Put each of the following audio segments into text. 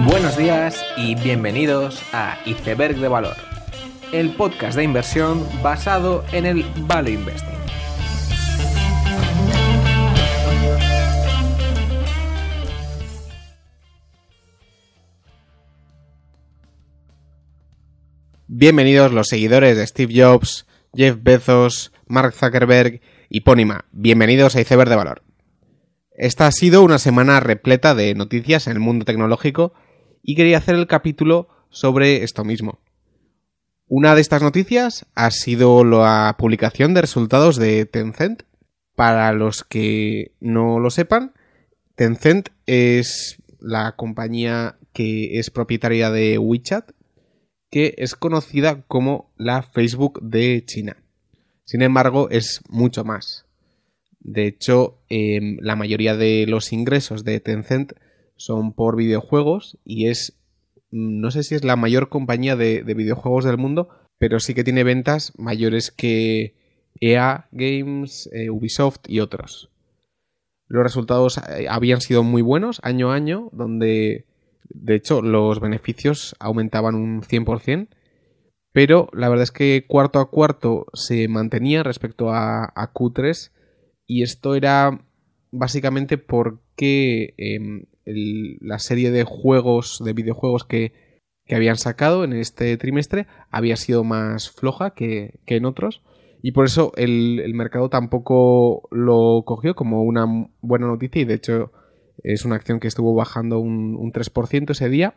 Buenos días y bienvenidos a Iceberg de Valor, el podcast de inversión basado en el Value Investing. Bienvenidos los seguidores de Steve Jobs, Jeff Bezos, Mark Zuckerberg y Pónima. Bienvenidos a Iceberg de Valor. Esta ha sido una semana repleta de noticias en el mundo tecnológico y quería hacer el capítulo sobre esto mismo. Una de estas noticias ha sido la publicación de resultados de Tencent. Para los que no lo sepan, Tencent es la compañía que es propietaria de WeChat, que es conocida como la Facebook de China. Sin embargo, es mucho más. De hecho, la mayoría de los ingresos de Tencent son por videojuegos y no sé si es la mayor compañía de videojuegos del mundo, pero sí que tiene ventas mayores que EA Games, Ubisoft y otros. Los resultados habían sido muy buenos año a año, donde de hecho los beneficios aumentaban un 100%, pero la verdad es que cuarto a cuarto se mantenía respecto a Q3, y esto era básicamente porque la serie de videojuegos que habían sacado en este trimestre había sido más floja que en otros, y por eso el mercado tampoco lo cogió como una buena noticia, y de hecho es una acción que estuvo bajando un 3% ese día.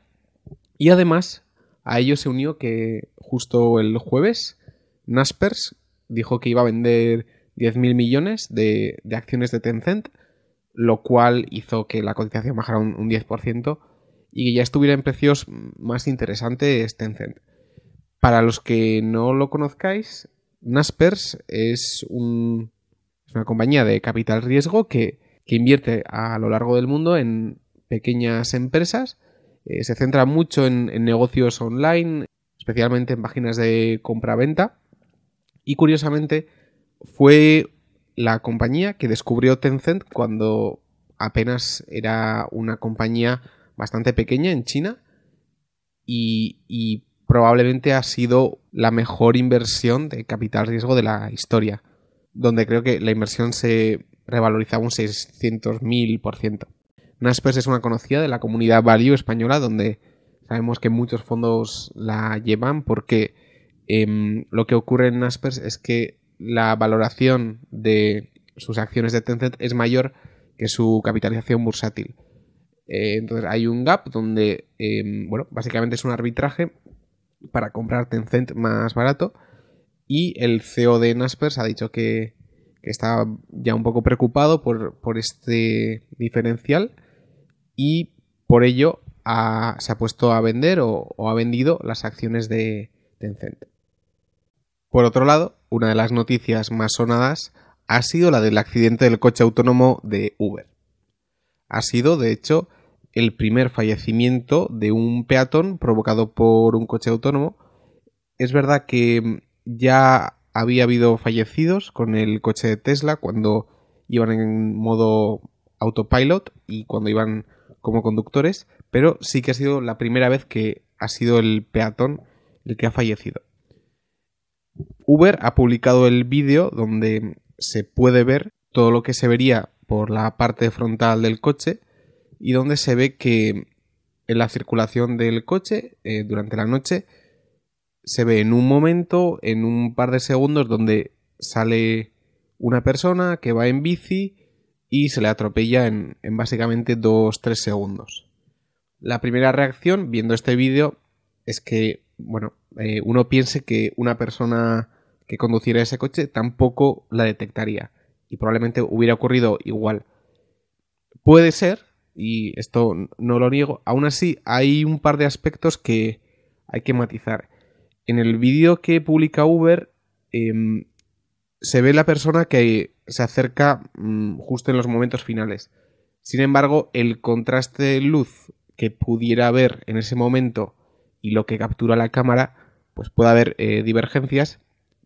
Y además a ello se unió que justo el jueves Naspers dijo que iba a vender 10.000 millones de acciones de Tencent, lo cual hizo que la cotización bajara un 10% y que ya estuviera en precios más interesantes Tencent. Para los que no lo conozcáis, Naspers es una compañía de capital riesgo que invierte a lo largo del mundo en pequeñas empresas. Se centra mucho en negocios online, especialmente en páginas de compra-venta, y curiosamente fue la compañía que descubrió Tencent cuando apenas era una compañía bastante pequeña en China, y probablemente ha sido la mejor inversión de capital riesgo de la historia, donde creo que la inversión se revalorizaba un 600.000%. Naspers es una conocida de la comunidad value española, donde sabemos que muchos fondos la llevan porque lo que ocurre en Naspers es que la valoración de sus acciones de Tencent es mayor que su capitalización bursátil. Entonces hay un gap donde, básicamente es un arbitraje para comprar Tencent más barato, y el CEO de Naspers ha dicho que está ya un poco preocupado por este diferencial, y por ello se ha puesto a vender o ha vendido las acciones de Tencent. Por otro lado, una de las noticias más sonadas ha sido la del accidente del coche autónomo de Uber. Ha sido, de hecho, el primer fallecimiento de un peatón provocado por un coche autónomo. Es verdad que ya había habido fallecidos con el coche de Tesla cuando iban en modo autopilot y cuando iban como conductores, pero sí que ha sido la primera vez que ha sido el peatón el que ha fallecido. Uber ha publicado el vídeo donde se puede ver todo lo que se vería por la parte frontal del coche, y donde se ve que en la circulación del coche durante la noche se ve en un momento, en un par de segundos, donde sale una persona que va en bici y se le atropella en básicamente 2-3 segundos. La primera reacción viendo este vídeo es que, uno piense que una persona que conduciera ese coche tampoco la detectaría y probablemente hubiera ocurrido igual. Puede ser, y esto no lo niego, aún así hay un par de aspectos que hay que matizar. En el vídeo que publica Uber se ve la persona que se acerca justo en los momentos finales. Sin embargo, el contraste de luz que pudiera haber en ese momento y lo que captura la cámara, pues puede haber divergencias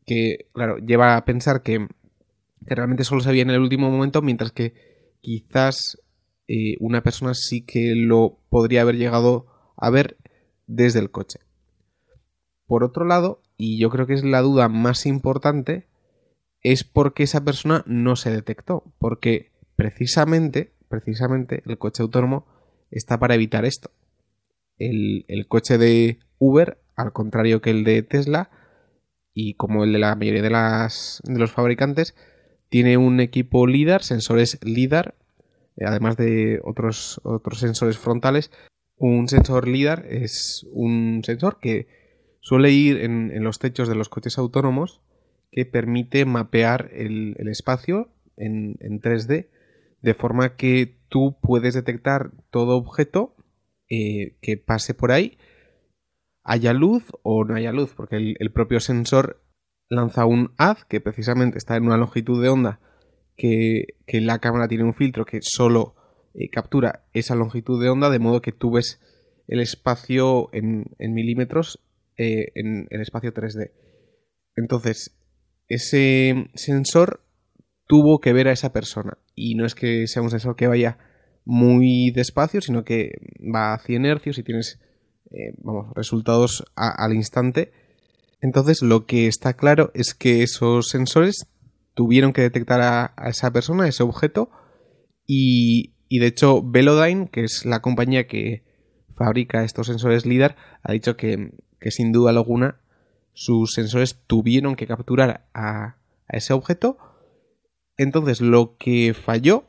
que, claro, lleva a pensar que realmente solo se veía en el último momento, mientras que quizás una persona sí que lo podría haber llegado a ver desde el coche. Por otro lado, y yo creo que es la duda más importante, es por qué esa persona no se detectó. Porque precisamente el coche autónomo está para evitar esto. El coche de Uber, al contrario que el de Tesla, y como el de la mayoría de los fabricantes, tiene un equipo LiDAR, sensores LiDAR, además de otros sensores frontales. Un sensor LiDAR es un sensor que suele ir en los techos de los coches autónomos, que permite mapear el espacio en 3D, de forma que tú puedes detectar todo objeto que pase por ahí, haya luz o no haya luz, porque el propio sensor lanza un haz que precisamente está en una longitud de onda que la cámara tiene un filtro que solo captura esa longitud de onda, de modo que tú ves el espacio en milímetros en el espacio 3D. Entonces, ese sensor tuvo que ver a esa persona, y no es que sea un sensor que vaya muy despacio, sino que va a 100 hercios y tienes resultados al instante. Entonces, lo que está claro es que esos sensores tuvieron que detectar a esa persona, a ese objeto, y de hecho Velodyne, que es la compañía que fabrica estos sensores LiDAR, ha dicho que sin duda alguna sus sensores tuvieron que capturar a ese objeto. Entonces, lo que falló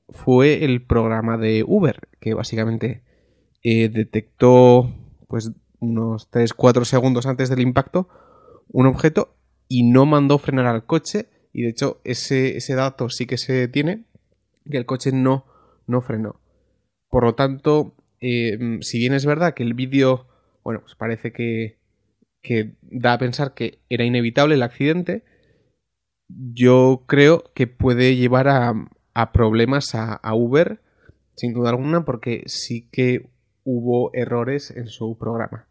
fue el programa de Uber, que básicamente detectó pues unos 3-4 segundos antes del impacto un objeto y no mandó frenar al coche, y de hecho ese dato sí que se tiene, que el coche no frenó. Por lo tanto, si bien es verdad que el vídeo, bueno, pues parece que da a pensar que era inevitable el accidente, yo creo que puede llevar a problemas a Uber, sin duda alguna, porque sí que hubo errores en su programa.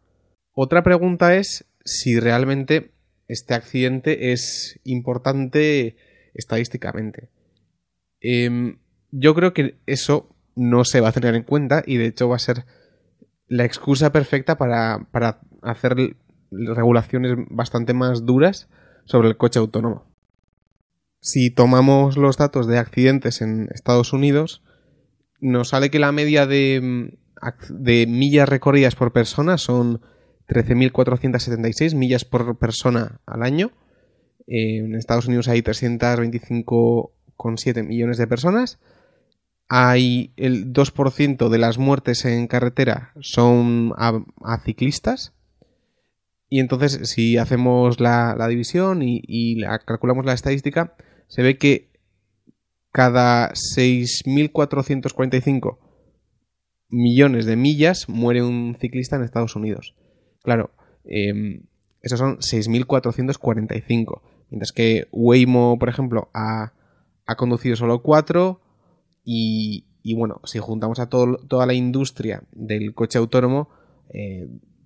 Otra pregunta es si realmente este accidente es importante estadísticamente. Yo creo que eso no se va a tener en cuenta, y de hecho va a ser la excusa perfecta para hacer regulaciones bastante más duras sobre el coche autónomo. Si tomamos los datos de accidentes en Estados Unidos, nos sale que la media de millas recorridas por persona son 13.476 millas por persona al año. En Estados Unidos hay 325,7 millones de personas. Hay el 2% de las muertes en carretera son a ciclistas. Y entonces, si hacemos la división y calculamos la estadística, se ve que cada 6.445 millones de millas muere un ciclista en Estados Unidos. Claro, esos son 6.445. Mientras que Waymo, por ejemplo, ha conducido solo 4. Y bueno, si juntamos a toda la industria del coche autónomo,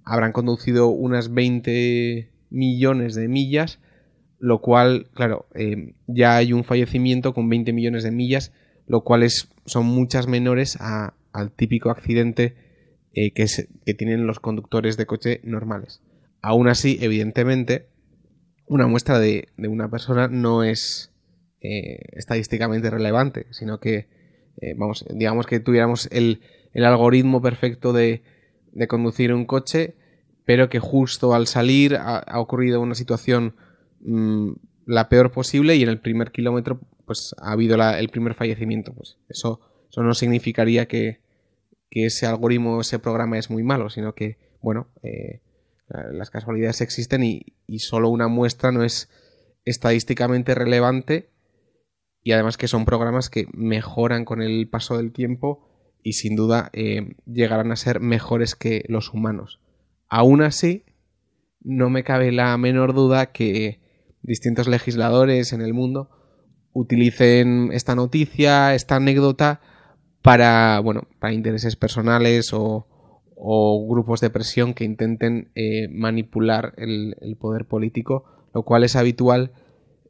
habrán conducido unas 20 millones de millas, lo cual, claro, ya hay un fallecimiento con 20 millones de millas, lo cual son muchas menores al típico accidente que tienen los conductores de coche normales. Aún así, evidentemente, una muestra de una persona no es estadísticamente relevante, sino que, digamos que tuviéramos el algoritmo perfecto de conducir un coche, pero que justo al salir ha ocurrido una situación la peor posible, y en el primer kilómetro pues ha habido el primer fallecimiento. Pues eso no significaría que ese algoritmo, ese programa es muy malo, sino que, bueno, las casualidades existen, y solo una muestra no es estadísticamente relevante, y además que son programas que mejoran con el paso del tiempo y sin duda llegarán a ser mejores que los humanos. Aún así, no me cabe la menor duda que distintos legisladores en el mundo utilicen esta noticia, esta anécdota, para intereses personales o grupos de presión que intenten manipular el poder político, lo cual es habitual,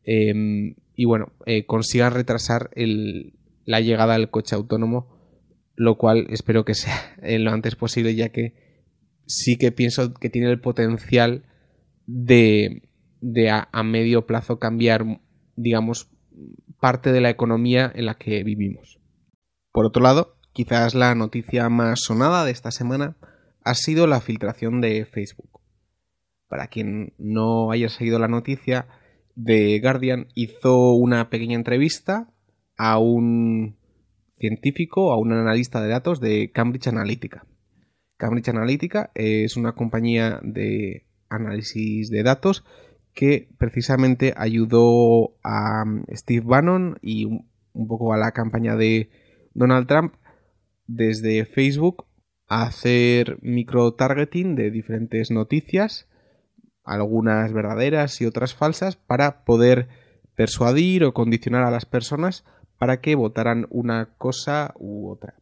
y consigan retrasar la llegada del coche autónomo, lo cual espero que sea lo antes posible, ya que sí que pienso que tiene el potencial de a medio plazo cambiar, digamos, parte de la economía en la que vivimos. Por otro lado, quizás la noticia más sonada de esta semana ha sido la filtración de Facebook. Para quien no haya seguido la noticia, The Guardian hizo una pequeña entrevista a un científico, a un analista de datos de Cambridge Analytica. Cambridge Analytica es una compañía de análisis de datos que precisamente ayudó a Steve Bannon y un poco a la campaña de Donald Trump desde Facebook a hacer micro-targeting de diferentes noticias, algunas verdaderas y otras falsas, para poder persuadir o condicionar a las personas para que votaran una cosa u otra.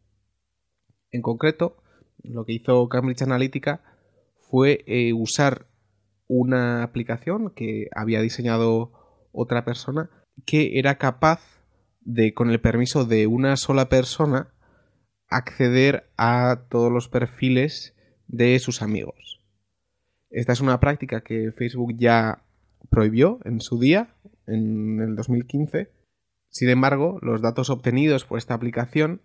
En concreto, lo que hizo Cambridge Analytica fue usar una aplicación que había diseñado otra persona que era capaz de, con el permiso de una sola persona, acceder a todos los perfiles de sus amigos. Esta es una práctica que Facebook ya prohibió en su día, en el 2015. Sin embargo, los datos obtenidos por esta aplicación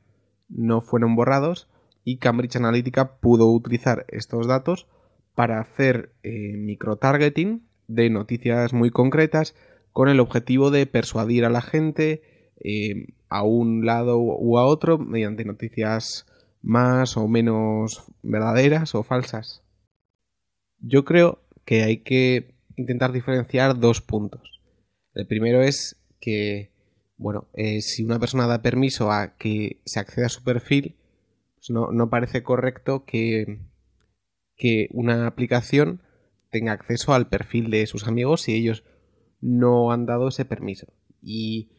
no fueron borrados y Cambridge Analytica pudo utilizar estos datos para hacer microtargeting de noticias muy concretas con el objetivo de persuadir a la gente a un lado u a otro mediante noticias más o menos verdaderas o falsas. Yo creo que hay que intentar diferenciar dos puntos. El primero es que, si una persona da permiso a que se acceda a su perfil, pues no parece correcto que una aplicación tenga acceso al perfil de sus amigos si ellos no han dado ese permiso. Y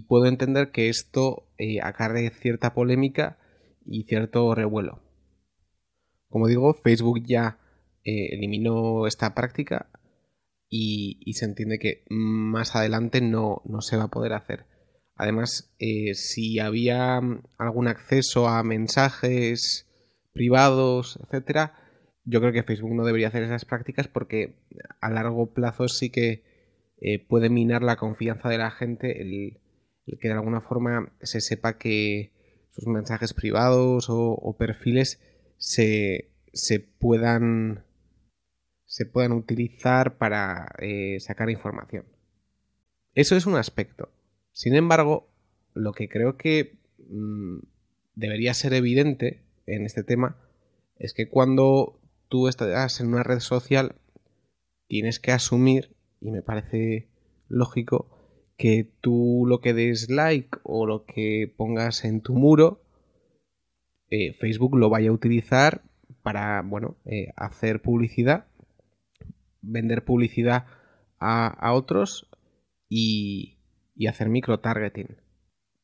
puedo entender que esto acarre cierta polémica y cierto revuelo. Como digo, Facebook ya eliminó esta práctica y se entiende que más adelante no se va a poder hacer. Además, si había algún acceso a mensajes privados, etcétera, yo creo que Facebook no debería hacer esas prácticas porque a largo plazo sí que puede minar la confianza de la gente el que de alguna forma se sepa que sus mensajes privados o perfiles se puedan utilizar para sacar información. Eso es un aspecto. Sin embargo, lo que creo que debería ser evidente en este tema es que cuando tú estás en una red social tienes que asumir, y me parece lógico, que tú lo que des like o lo que pongas en tu muro, Facebook lo vaya a utilizar para, hacer publicidad, vender publicidad a otros y hacer microtargeting.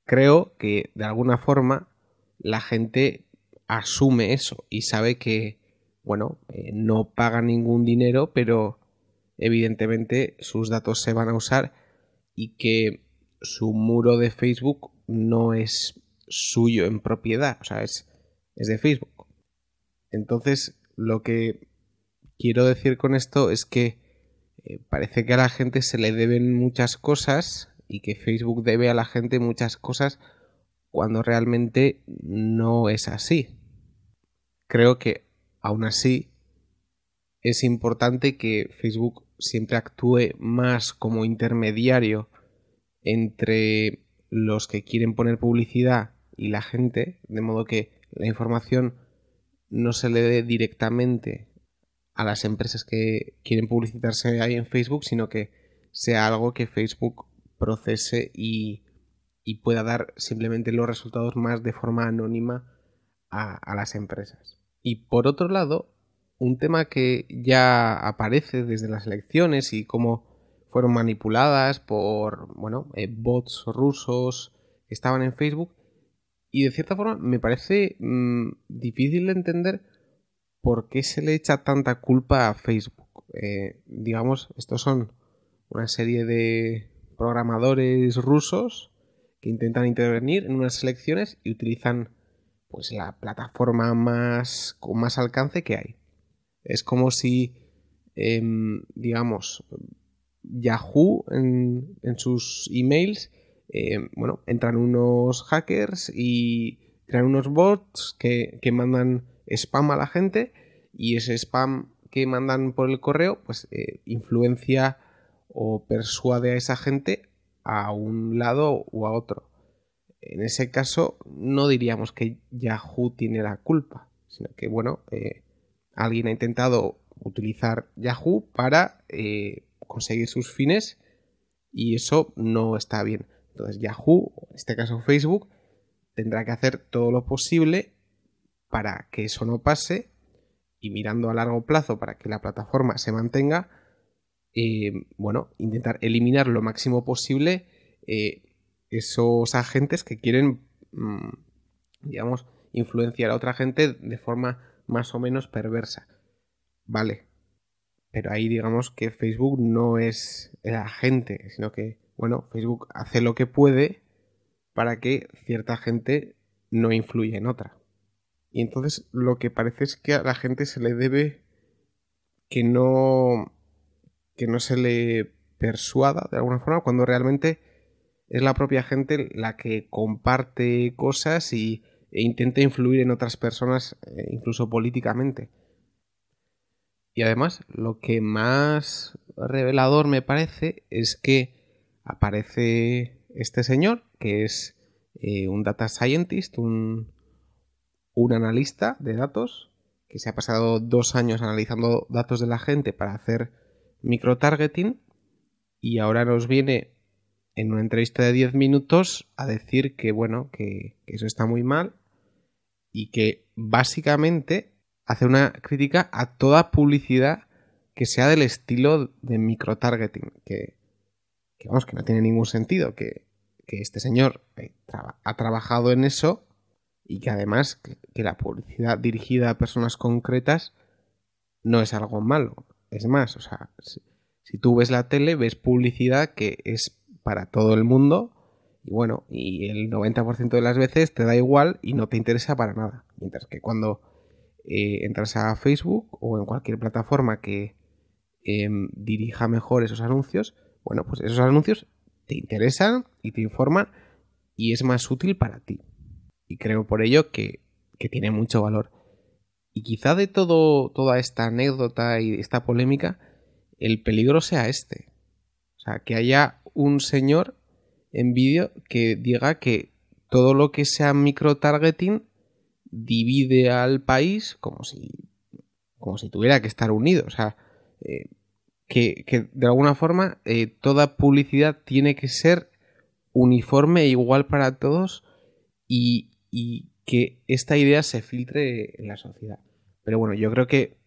Creo que de alguna forma la gente asume eso y sabe que, no paga ningún dinero, pero evidentemente sus datos se van a usar y que su muro de Facebook no es suyo en propiedad, o sea, es de Facebook. Entonces, lo que quiero decir con esto es que parece que a la gente se le deben muchas cosas y que Facebook debe a la gente muchas cosas cuando realmente no es así. Creo que aún así es importante que Facebook siempre actúe más como intermediario entre los que quieren poner publicidad y la gente, de modo que la información no se le dé directamente a las empresas que quieren publicitarse ahí en Facebook, sino que sea algo que Facebook procese y pueda dar simplemente los resultados más de forma anónima a las empresas. Y por otro lado, un tema que ya aparece desde las elecciones y cómo fueron manipuladas por bots rusos que estaban en Facebook, y de cierta forma me parece difícil de entender por qué se le echa tanta culpa a Facebook. Estos son una serie de programadores rusos que intentan intervenir en unas elecciones y utilizan pues la plataforma con más alcance que hay. Es como si, digamos, Yahoo en sus emails, entran unos hackers y crean unos bots que mandan spam a la gente, y ese spam que mandan por el correo pues influencia o persuade a esa gente a un lado u a otro. En ese caso no diríamos que Yahoo tiene la culpa, sino que alguien ha intentado utilizar Yahoo para conseguir sus fines, y eso no está bien. Entonces Yahoo, en este caso Facebook, tendrá que hacer todo lo posible para que eso no pase, y mirando a largo plazo para que la plataforma se mantenga, intentar eliminar lo máximo posible esos agentes que quieren, digamos, influenciar a otra gente de forma más o menos perversa. Vale, pero ahí digamos que Facebook no es el agente, sino que, Facebook hace lo que puede para que cierta gente no influya en otra. Y entonces lo que parece es que a la gente se le debe que no se le persuada de alguna forma, cuando realmente es la propia gente la que comparte cosas e intenta influir en otras personas, incluso políticamente. Y además, lo que más revelador me parece es que aparece este señor, que es un data scientist, un analista de datos, que se ha pasado 2 años analizando datos de la gente para hacer microtargeting, y ahora nos viene en una entrevista de 10 minutos a decir que eso está muy mal, y que básicamente hace una crítica a toda publicidad que sea del estilo de microtargeting, que no tiene ningún sentido, que este señor ha trabajado en eso, y que además que la publicidad dirigida a personas concretas no es algo malo. Es más, o sea, si tú ves la tele, ves publicidad que es para todo el mundo, y el 90% de las veces te da igual y no te interesa para nada. Mientras que cuando entras a Facebook o en cualquier plataforma que dirija mejor esos anuncios, pues esos anuncios te interesan y te informan, y es más útil para ti. Y creo por ello que tiene mucho valor. Y quizá de toda esta anécdota y esta polémica, el peligro sea este. O sea, que haya un señor en vídeo que diga que todo lo que sea microtargeting divide al país como si tuviera que estar unido. O sea, que de alguna forma toda publicidad tiene que ser uniforme e igual para todos, y que esta idea se filtre en la sociedad. Pero bueno, yo creo que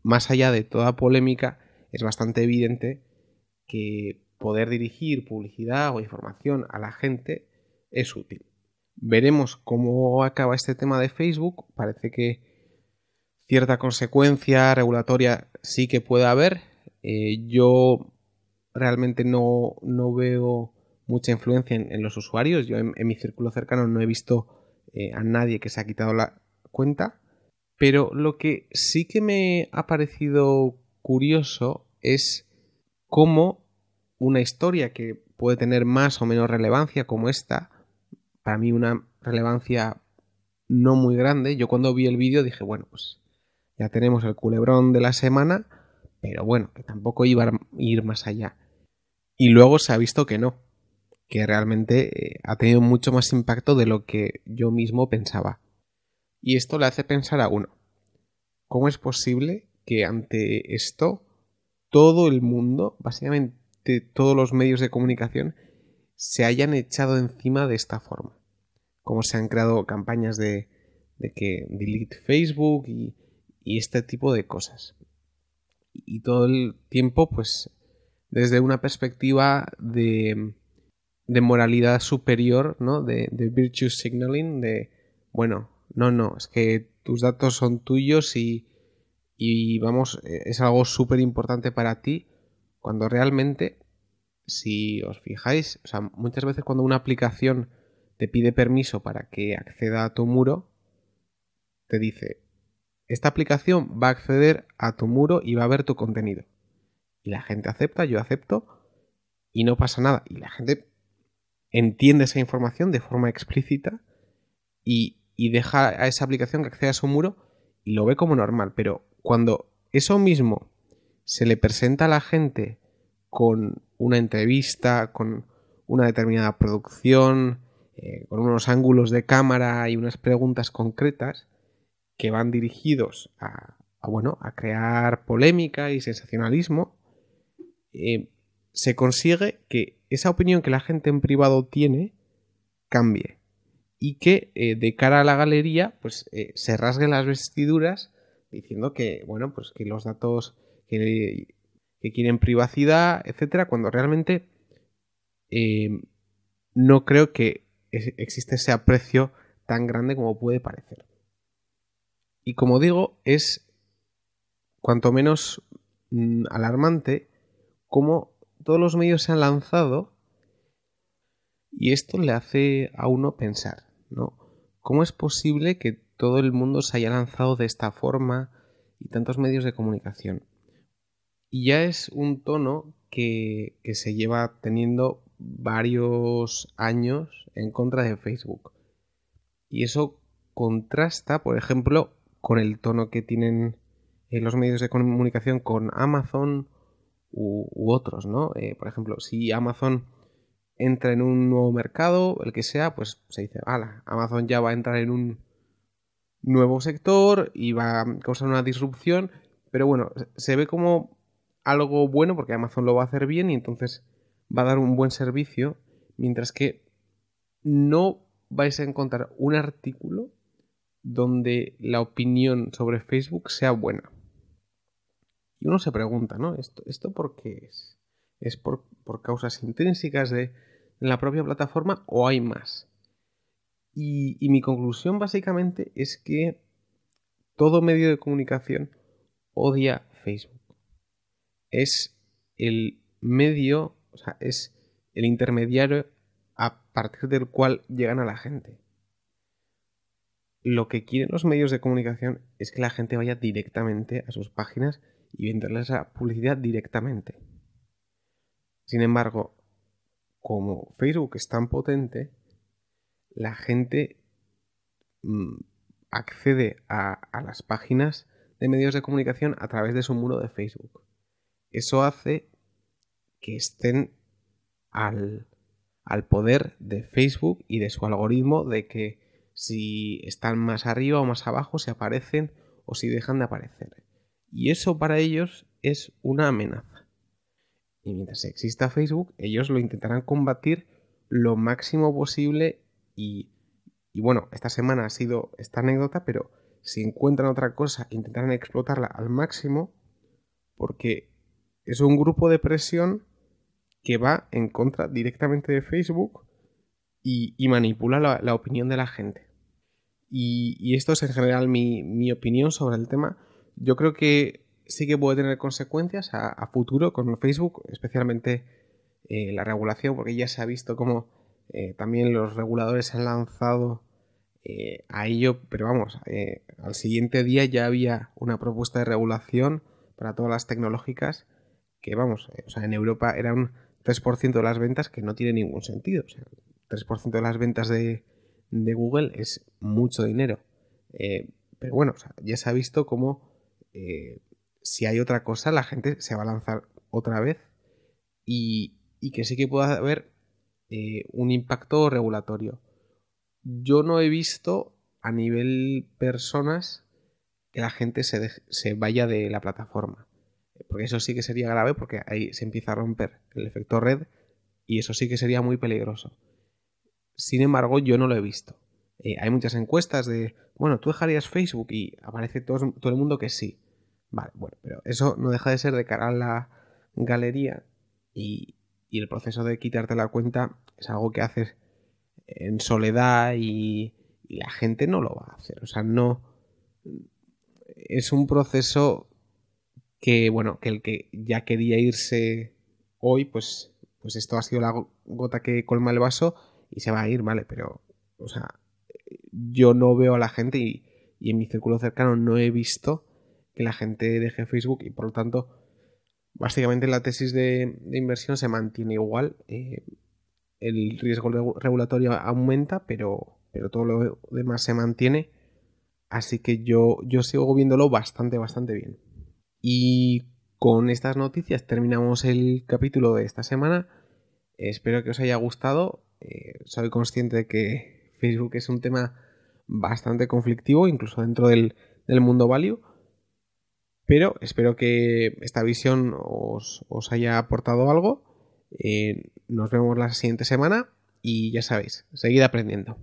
más allá de toda polémica, es bastante evidente que poder dirigir publicidad o información a la gente es útil. Veremos cómo acaba este tema de Facebook. Parece que cierta consecuencia regulatoria sí que puede haber. Yo realmente no veo mucha influencia en los usuarios. Yo en mi círculo cercano no he visto a nadie que se ha quitado la cuenta. Pero lo que sí que me ha parecido curioso es cómo una historia que puede tener más o menos relevancia como esta, para mí una relevancia no muy grande, yo cuando vi el vídeo dije, pues ya tenemos el culebrón de la semana, pero que tampoco iba a ir más allá. Y luego se ha visto que no, que realmente ha tenido mucho más impacto de lo que yo mismo pensaba. Y esto le hace pensar a uno, ¿cómo es posible que ante esto todo el mundo, básicamente todos los medios de comunicación, se hayan echado encima de esta forma? Cómo se han creado campañas de que delete Facebook y este tipo de cosas. Y todo el tiempo, pues, desde una perspectiva de moralidad superior, ¿no? De virtue signaling, no, es que tus datos son tuyos y es algo súper importante para ti, cuando realmente, si os fijáis, o sea, muchas veces cuando una aplicación te pide permiso para que acceda a tu muro, te dice, esta aplicación va a acceder a tu muro y va a ver tu contenido. Y la gente acepta, yo acepto, y no pasa nada. Y la gente entiende esa información de forma explícita y deja a esa aplicación que acceda a su muro y lo ve como normal. Pero cuando eso mismo se le presenta a la gente con una entrevista, con una determinada producción, con unos ángulos de cámara y unas preguntas concretas que van dirigidos a crear polémica y sensacionalismo, se consigue que esa opinión que la gente en privado tiene cambie y que de cara a la galería pues se rasguen las vestiduras diciendo que bueno pues que los datos que quieren privacidad, etcétera, cuando realmente no creo que existe ese aprecio tan grande como puede parecer. Y como digo, es cuanto menos alarmante cómo todos los medios se han lanzado y esto le hace a uno pensar, ¿no? ¿Cómo es posible que todo el mundo se haya lanzado de esta forma y tantos medios de comunicación? Y ya es un tono que se lleva teniendo varios años en contra de Facebook. Y eso contrasta, por ejemplo, con el tono que tienen los medios de comunicación con Amazon u otros, ¿no? Por ejemplo, si Amazon entra en un nuevo mercado, el que sea, pues se dice, ¡hala! Amazon ya va a entrar en un nuevo sector y va a causar una disrupción, pero bueno, se ve como algo bueno porque Amazon lo va a hacer bien y entonces va a dar un buen servicio, mientras que no vais a encontrar un artículo donde la opinión sobre Facebook sea buena. Y uno se pregunta, ¿no? ¿Esto por qué es? ¿Es por causas intrínsecas de la propia plataforma o hay más? Y mi conclusión básicamente es que todo medio de comunicación odia Facebook. Es el medio, o sea, es el intermediario a partir del cual llegan a la gente. Lo que quieren los medios de comunicación es que la gente vaya directamente a sus páginas y venderles la publicidad directamente. Sin embargo, como Facebook es tan potente, la gente accede a las páginas de medios de comunicación a través de su muro de Facebook. Eso hace que estén al poder de Facebook y de su algoritmo de que si están más arriba o más abajo, si aparecen o si dejan de aparecer. Y eso para ellos es una amenaza. Y mientras exista Facebook, ellos lo intentarán combatir lo máximo posible y bueno, esta semana ha sido esta anécdota, pero si encuentran otra cosa, intentarán explotarla al máximo porque es un grupo de presión que va en contra directamente de Facebook y manipula la opinión de la gente. Y esto es en general mi opinión sobre el tema. Yo creo que sí que puede tener consecuencias a futuro con Facebook, especialmente la regulación, porque ya se ha visto cómo también los reguladores se han lanzado a ello, pero vamos, al siguiente día ya había una propuesta de regulación para todas las tecnológicas que, vamos, o sea, en Europa era un 3% de las ventas que no tiene ningún sentido. O sea, 3% de las ventas de Google es mucho dinero. Pero bueno, o sea, ya se ha visto cómo si hay otra cosa, la gente se va a lanzar otra vez y que sí que pueda haber un impacto regulatorio. Yo no he visto a nivel personas que la gente se vaya de la plataforma. Porque eso sí que sería grave porque ahí se empieza a romper el efecto red y eso sí que sería muy peligroso. Sin embargo, yo no lo he visto. Hay muchas encuestas de, bueno, ¿tú dejarías Facebook? Y aparece todo el mundo que sí. Vale, bueno, pero eso no deja de ser de cara a la galería y el proceso de quitarte la cuenta es algo que haces en soledad y la gente no lo va a hacer. O sea, no... Es un proceso que, bueno, que el que ya quería irse hoy, pues esto ha sido la gota que colma el vaso y se va a ir, ¿vale? Pero, o sea, yo no veo a la gente y y en mi círculo cercano no he visto que la gente deje Facebook y por lo tanto básicamente la tesis de inversión se mantiene igual. El riesgo regulatorio aumenta, pero todo lo demás se mantiene. Así que yo sigo viéndolo bastante bien. Y con estas noticias terminamos el capítulo de esta semana. Espero que os haya gustado. Soy consciente de que Facebook es un tema bastante conflictivo, incluso dentro del mundo value. Pero espero que esta visión os haya aportado algo. Nos vemos la siguiente semana y ya sabéis, seguid aprendiendo.